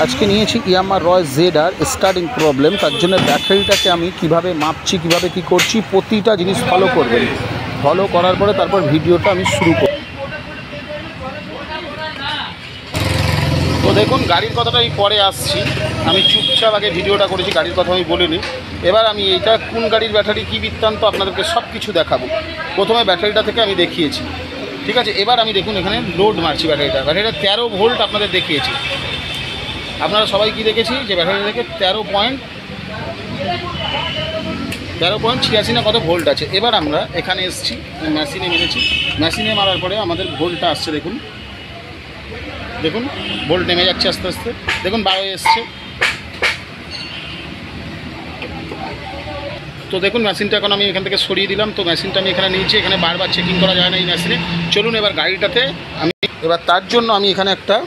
আজকে নিয়েছি ইয়ামাহা রয় ZR starting problem, তার জন্য ব্যাটারিটাকে আমি কিভাবে মাপছি, কিভাবে কি করছি, প্রতিটা জিনিস ফলো করবেন। ফলো করার পরে তারপর ভিডিওটা আমি শুরু করব। তো দেখুন, গাড়ির কথাটা আমি পরে আসছি, আমি চুপচাপ আগে ভিডিওটা করেছি, গাড়ির কথা আমি বলিনি। এবার আমি এইটা কোন গাড়ির ব্যাটারি, কী বৃত্তান্ত আপনাদেরকে সব কিছু দেখাবো। প্রথমে ব্যাটারিটা থেকে আমি দেখিয়েছি, ঠিক আছে। এবার আমি দেখুন এখানে লোড মারছি ব্যাটারিটা 13 ভোল্ট আপনাদের দেখিয়েছি। আপনারা সবাই কি দেখেছি যে ব্যাটারি থেকে 13.86 না কত ভোল্ট আছে। এবার আমরা এখানে এসেছি, মেশিনে মেরেছি, মেশিনে মারার পরে আমাদের ভোল্টটা আসছে দেখুন, দেখুন ভোল্ট নেমে যাচ্ছে আস্তে আস্তে, দেখুন 12 এসছে। তো দেখুন মেশিনটা এখন আমি এখান থেকে সরিয়ে দিলাম। তো মেশিনটা আমি এখানে নিয়েছি, এখানে বারবার চেকিং করা যায় না এই মেশিনে। চলুন এবার গাড়িটাতে আমি, এবার তার জন্য আমি এখানে একটা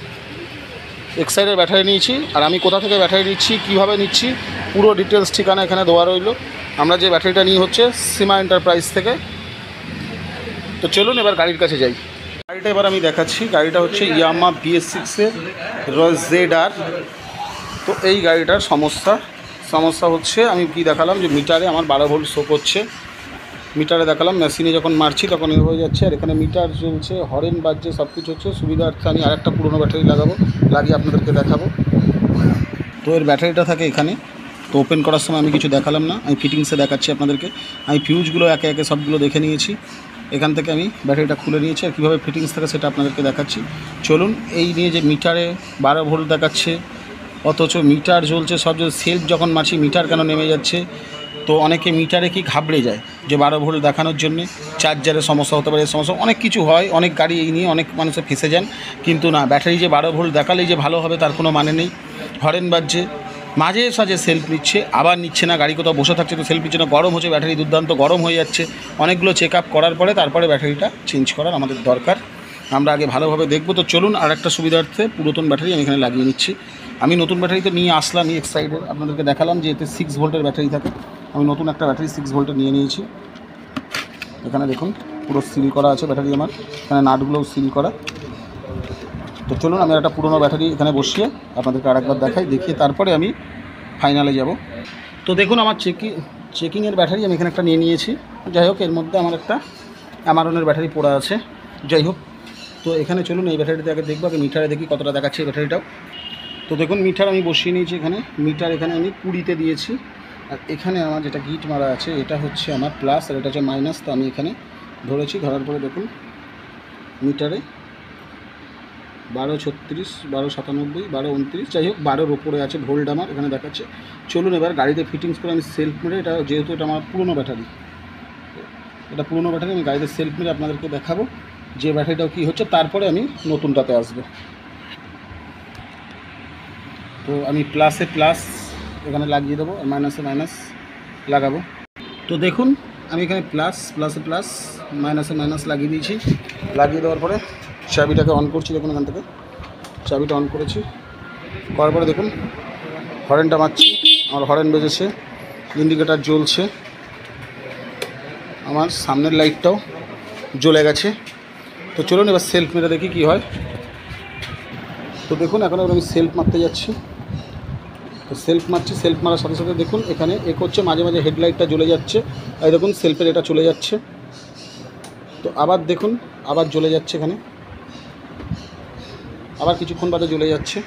এক্সাইডের ব্যাটারি নিয়েছি। আর আমি কোথা থেকে ব্যাটারি নিচ্ছি, কীভাবে নিচ্ছি, পুরো ডিটেলস ঠিকানা এখানে দেওয়া রইল। আমরা যে ব্যাটারিটা নিয়ে হচ্ছে সীমা এন্টারপ্রাইজ থেকে। তো চলুন এবার গাড়ির কাছে যাই। গাড়িটা এবার আমি দেখাচ্ছি। গাড়িটা হচ্ছে ইয়ামাহা BS6-এর রয় ZR। তো এই গাড়িটার সমস্যা হচ্ছে, আমি কি দেখালাম যে মিটারে আমার 12 ভোল্ট শো করছে। মিটারে দেখালাম, মেশিনে যখন মারছি তখন এ হয়ে যাচ্ছে। আর এখানে মিটার চলছে, হরেন বাজছে, সব কিছু হচ্ছে। সুবিধার্থে আমি আরেকটা পুরোনো ব্যাটারি লাগিয়ে আপনাদেরকে দেখাবো। তো এর ব্যাটারিটা থাকে এখানে। তো ওপেন করার সময় আমি কিছু দেখালাম না, আমি ফিটিংসে দেখাচ্ছি আপনাদেরকে। আমি ফিউজগুলো একে একে সবগুলো দেখে নিয়েছি। এখান থেকে আমি ব্যাটারিটা খুলে নিয়েছি, আর কীভাবে ফিটিংস থাকে সেটা আপনাদেরকে দেখাচ্ছি। চলুন। এই নিয়ে যে মিটারে 12 ভোল্ট দেখাচ্ছে, অথচ মিটার জ্বলছে সব, যে সেলফ যখন মারছি মিটার কেন নেমে যাচ্ছে। তো অনেকে মিটারে কি ঘাবড়ে যায় যে 12 ভোল্ট দেখানোর জন্যে, চার্জারের সমস্যা হতে পারে, সমস্যা অনেক কিছু হয়। অনেক গাড়ি এই নিয়ে অনেক মানুষে ফেঁসে যান। কিন্তু না, ব্যাটারি যে 12 ভোল্ট দেখালেই যে ভালো হবে তার কোনো মানে নেই। হরেন বাজছে, মাঝে সাঝে সেলফ নিচ্ছে, আবার নিচ্ছে না। গাড়ি কোথাও বসে থাকছে তো সেলফ নিচ্ছে না, গরম হচ্ছে, ব্যাটারি দুর্দান্ত গরম হয়ে যাচ্ছে। অনেকগুলো চেক আপ করার পরে তারপরে ব্যাটারিটা চেঞ্জ করার আমাদের দরকার। আমরা আগে ভালোভাবে দেখব। তো চলুন, আর একটা সুবিধার্থে পুরাতন ব্যাটারি আমি এখানে লাগিয়ে নিচ্ছি। আমি নতুন ব্যাটারি তো নিয়ে আসলাম এক্সাইডের, আপনাদেরকে দেখালাম যে এতে 6 ভোল্টের ব্যাটারি থাকে। আমি নতুন একটা ব্যাটারি 6 ভোল্টের নিয়ে নিয়েছি। এখানে দেখুন পুরো সিল করা আছে ব্যাটারি আমার, এখানে নাটগুলোও সিল করা। তো চলুন, আমি একটা পুরোনো ব্যাটারি এখানে বসিয়ে আপনাদেরকে আরেকবার দেখিয়ে তারপরে আমি ফাইনালে যাব। তো দেখুন আমার চেকিংয়ের ব্যাটারি আমি এখানে একটা নিয়ে নিয়েছি। যাই হোক, এর মধ্যে আমার একটা অ্যামারনের ব্যাটারি পড়া আছে। যাই হোক, তো এখানে চলুন এই ব্যাটারিতে আগে দেখবো, আগে মিটারে দেখি কতটা দেখাচ্ছে এই ব্যাটারিটাও। তো দেখুন মিটার আমি বসিয়ে নিয়েছি এখানে। মিটার এখানে আমি 20-তে দিয়েছি। আর এখানে আমার যেটা গিট মারা আছে এটা হচ্ছে আমার প্লাস, আর এটা হচ্ছে মাইনাস। তো আমি এখানে ধরেছি, ধরার পরে দেখুন মিটারে 1236, 1297, 1229, যাই হোক 12-র ওপরে আছে ভোল্ট আমার এখানে দেখাচ্ছে। চলুন এবার গাড়িতে ফিটিংস করে আমি সেলফ মেরে, এটা যেহেতু এটা আমার পুরোনো ব্যাটারি, আমি গাড়িতে সেলফ মেরে আপনাদেরকে দেখাবো যে ব্যাটারিটাও কী হচ্ছে, তারপরে আমি নতুনটাতে আসবো। তো আমি প্লাসে প্লাস এখানে লাগিয়ে দেবো, আর মাইনাসে মাইনাস লাগাবো। তো দেখুন আমি এখানে প্লাসে প্লাস, মাইনাসে মাইনাস লাগিয়ে দিয়েছি। লাগিয়ে দেওয়ার পরে চাবিটাকে অন করছি। দেখুন এখান থেকে চাবিটা অন করেছি, করার পরে দেখুন হরেনটা মারছি, আমার হরেন বেজেছে, ইন্ডিকেটার জ্বলছে, আমার সামনের লাইটটাও জ্বলে গেছে। তো চলুন এবার সেলফ মেরে দেখি কী হয়। তো দেখুন এখন আমি সেলফ মারতে যাচ্ছি। তো সেলফ মারছি, সেলফ মারার সাথে সাথে দেখুন এখানে হচ্ছে, মাঝে মাঝে হেডলাইটটা জ্বলে যাচ্ছে। এই দেখুন সেলফের এটা চলে যাচ্ছে। তো আবার দেখুন আবার জ্বলে যাচ্ছে, এখানে আবার কিছুক্ষণ বাদে জ্বলে যাচ্ছে।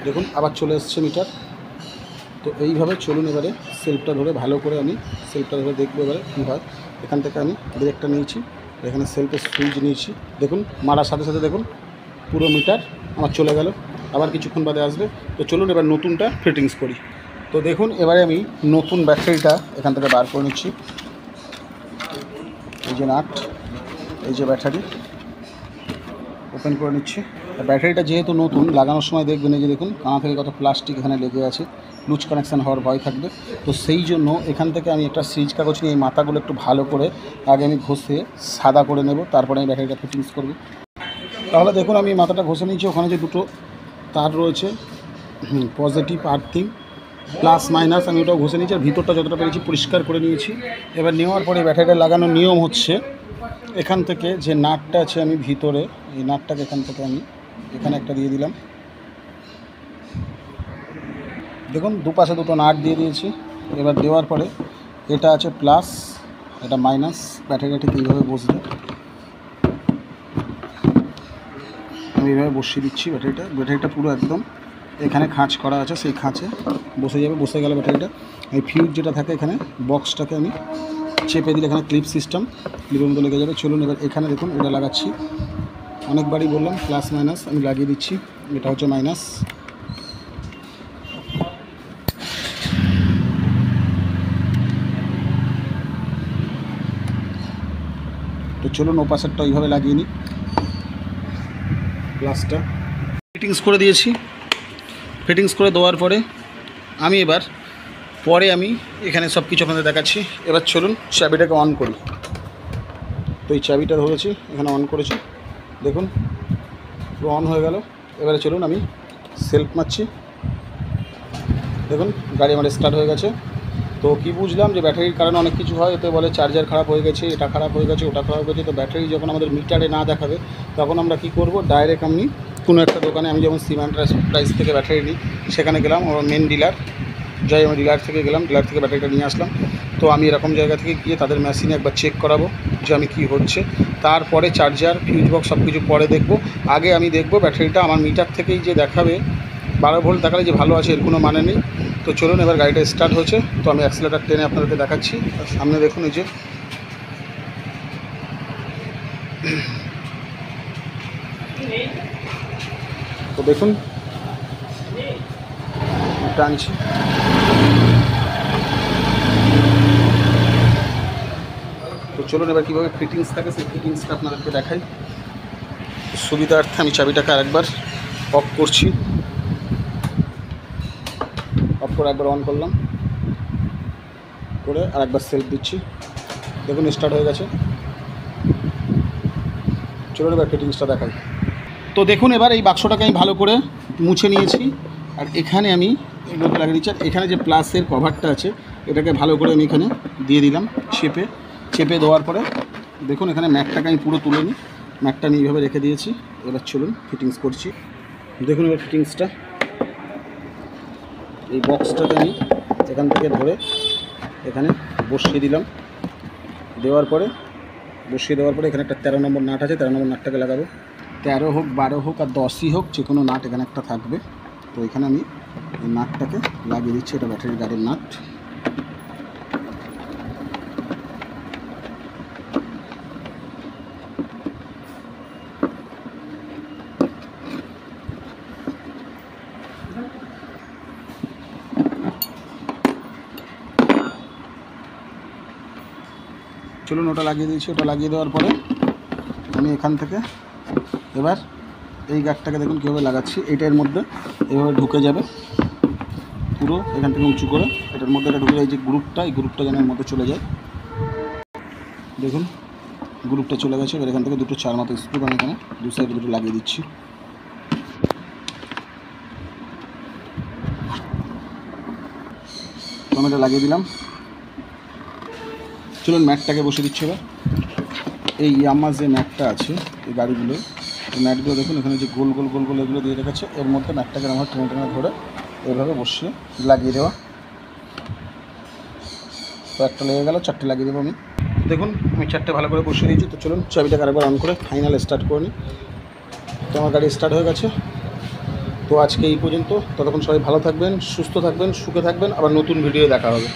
দেখুন আবার চলে এসছে মিটার। তো এইভাবে চলুন এবারে সেলফটা ধরে ভালো করে আমি সেলফটা ধরে দেখবো এবারে কী হয়। এখান থেকে আমি ব্রেকটা নিয়েছি, এখানে সেলফের সুইচ নিয়েছি। দেখুন মারার সাথে সাথে দেখুন পুরো মিটার আমার চলে গেল, আবার কিছুক্ষণ বাদে আসবে। তো চলুন এবার নতুনটা ফিটিংস করি। তো দেখুন এবারে আমি নতুন ব্যাটারিটা এখান থেকে বার করে নিচ্ছি। এই যে নাট, এই যে ব্যাটারি ওপেন করে নিচ্ছি। ব্যাটারিটা যেহেতু নতুন, লাগানোর সময় দেখবেন এই যে দেখুন কানা থেকে কত প্লাস্টিক এখানে লেগে আছে, লুজ কানেকশান হওয়ার ভয় থাকবে। তো সেই জন্য এখান থেকে আমি একটা সিরিজ কাগজ নিয়ে এই মাথাগুলো একটু ভালো করে আগে আমি ঘষে সাদা করে নেব, তারপরে আমি ব্যাটারিটা ফিটিংস করব। তাহলে দেখুন আমি মাথাটা ঘষে নিয়েছি। ওখানে যে দুটো তার রয়েছে, পজিটিভ আর্থিং প্লাস মাইনাস, আমি ওটাও ঘষে নিয়েছি। আর ভিতরটা যতটা পেরেছি পরিষ্কার করে নিয়েছি। এবার নেওয়ার পরে ব্যাটারিটা লাগানোর নিয়ম হচ্ছে, এখান থেকে যে নাটটা আছে আমি ভিতরে, এই নাটটাকে এখান থেকে আমি এখানে একটা দিয়ে দিলাম, দেখুন দুপাশে দুটো নাট দিয়ে দিয়েছি। এবার দেওয়ার পরে এটা আছে প্লাস, এটা মাইনাস, ব্যাটারিটা ঠিক এইভাবে বসবে। আমি এইভাবে বসিয়ে দিচ্ছি ব্যাটারিটা পুরো একদম এখানে খাঁচ করা আছে, সেই খাঁচে বসে যাবে। বসে গেলে ব্যাটারিটা এই ফিউজ যেটা থাকে এখানে বক্সটাকে আমি চেপে দিলে এখানে ক্লিপ সিস্টেম, ক্লিপের মতো লেগে যাবে। চলুন এবার এখানে দেখুন এটা লাগাচ্ছি, অনেকবারই বললাম প্লাস মাইনাস আমি লাগিয়ে দিচ্ছি। এটা হচ্ছে মাইনাস, তো চলুন ও পাশেরটা ওইভাবে লাগিয়ে নিই। প্লাসটা ফিটিংস করে দিয়েছি। ফিটিংস করে দেওয়ার পরে আমি এবার আমি এখানে সব কিছু আপনাদের দেখাচ্ছি। এবার চলুন চাবিটাকে অন করি। তো এই চাবিটা ধরেছি, এখানে অন করেছি, দেখুন পুরো অন হয়ে গেল। এবারে চলুন আমি সেলফ মারছি, দেখুন গাড়ি আমার স্টার্ট হয়ে গেছে। তো কি বুঝলাম যে ব্যাটারির কারণে অনেক কিছু হয়, এতে বলে চার্জার খারাপ হয়ে গেছে, এটা খারাপ হয়ে গেছে, ওটা খারাপ হয়ে গেছে। তো ব্যাটারি যখন আমাদের মিটারে না দেখাবে তখন আমরা কি করব, ডাইরেক্ট আমি কোনো একটা দোকানে, আমি যেমন সিমেন্ট প্রাইস থেকে ব্যাটারি নিই, সেখানে গেলাম, ওর মেন ডিলার যাই, আমি ডিলার থেকে গেলাম, ডিলার থেকে ব্যাটারিটা নিয়ে আসলাম। তো আমি এরকম জায়গা থেকে গিয়ে তাদের মেশিনে একবার চেক করাবো যে আমি কী হচ্ছে, তারপরে চার্জার ফিউজ বক্স সব কিছু পরে দেখব। আগে আমি দেখব ব্যাটারিটা আমার মিটার থেকেই যে দেখাবে 12 ভোল্ট দেখালে যে ভালো আছে, এর কোনো মানে নেই। তো চলুন এবার গাড়িটা স্টার্ট হচ্ছে। তো আমি অ্যাক্সিলারেটর টেনে আপনাদেরকে দেখাচ্ছি। সামনে দেখুন এই যে তো দেখুন টানছি, তো চলুন এবার কীভাবে ফিটিংস থাকে সেই ফিটিংসটা আপনাদেরকে দেখাই। সুবিধার্থে আমি চাবিটাকে আরেকবার অফ করছি, অফ করে একবার অন করলাম, করে আরেকবার সেলফ দিচ্ছি, দেখুন স্টার্ট হয়ে গেছে। চলুন এবার ফিটিংসটা দেখাই। তো দেখুন এবার এই বাক্সটাকে আমি ভালো করে মুছে নিয়েছি, আর এখানে আমি এগুলোকে লাগিয়ে দিচ্ছি। আর এখানে যে প্লাসের কভারটা আছে এটাকে ভালো করে আমি এখানে দিয়ে দিলাম, চেপে দেওয়ার পরে দেখুন এখানে ম্যাটটাকে আমি পুরো তুলে নিই, ম্যাটটা আমি এইভাবে রেখে দিয়েছি। এবার চলুন ফিটিংস করছি। দেখুন এবার ফিটিংসটা, এই বক্সটাকে আমি এখান থেকে ধরে এখানে বসিয়ে দিলাম। দেওয়ার পরে এখানে একটা 13 নম্বর নাট আছে, 13 নম্বর নাটটাকে লাগাবো। 13 হোক 12 হোক আর 10ই হোক, যে কোনো নাট এখানে একটা থাকবে। তো এখানে আমি এই নাটটাকে লাগিয়ে দিচ্ছি, এটা ব্যাটারি গাড়ির নাট। চলুন ওটা লাগিয়ে দিয়েছি। ওটা লাগিয়ে দেওয়ার পরে আমি এখান থেকে এবার এই গাঁটটাকে দেখুন কীভাবে লাগাচ্ছি। এটার মধ্যে এভাবে ঢুকে যাবে পুরো, এখান থেকে উঁচু করে এটার মধ্যে এটা ঢুকে যায়। এই যে গ্রুপটা, এই গ্রুপটা যেন এর মধ্যে চলে যায়, দেখুন গ্রুপটা চলে গেছে। এবার এখান থেকে দুটো 4 মতো স্ক্রু আমি এখানে দু সাইডে দুটো লাগিয়ে দিচ্ছি। তো আমি এটা লাগিয়ে দিলাম। চলুন ম্যাটটাকে বসে দিচ্ছি এবার। এই ইয়ামার যে ম্যাটটা আছে এই গাড়িগুলো, এই ম্যাটগুলো দেখুন এখানে যে গোল গোল গোল গোল এগুলো দিয়ে রেখেছে, এর মধ্যে ম্যাটটাকে আমার টেনে টেনে ধরে এইভাবে বসিয়ে লাগিয়ে দেওয়া। তো একটা লেগে গেল, 4টে লাগিয়ে দেবো আমি। দেখুন আমি 4টে ভালো করে বসিয়ে দিয়েছি। তো চলুন চাবিটাকে আরেকবার অন করে ফাইনাল স্টার্ট করে নিই। তো আমার গাড়ি স্টার্ট হয়ে গেছে। তো আজকে এই পর্যন্ত। ততক্ষণ সবাই ভালো থাকবেন, সুস্থ থাকবেন, সুখে থাকবেন। আবার নতুন ভিডিও দেখা হবে।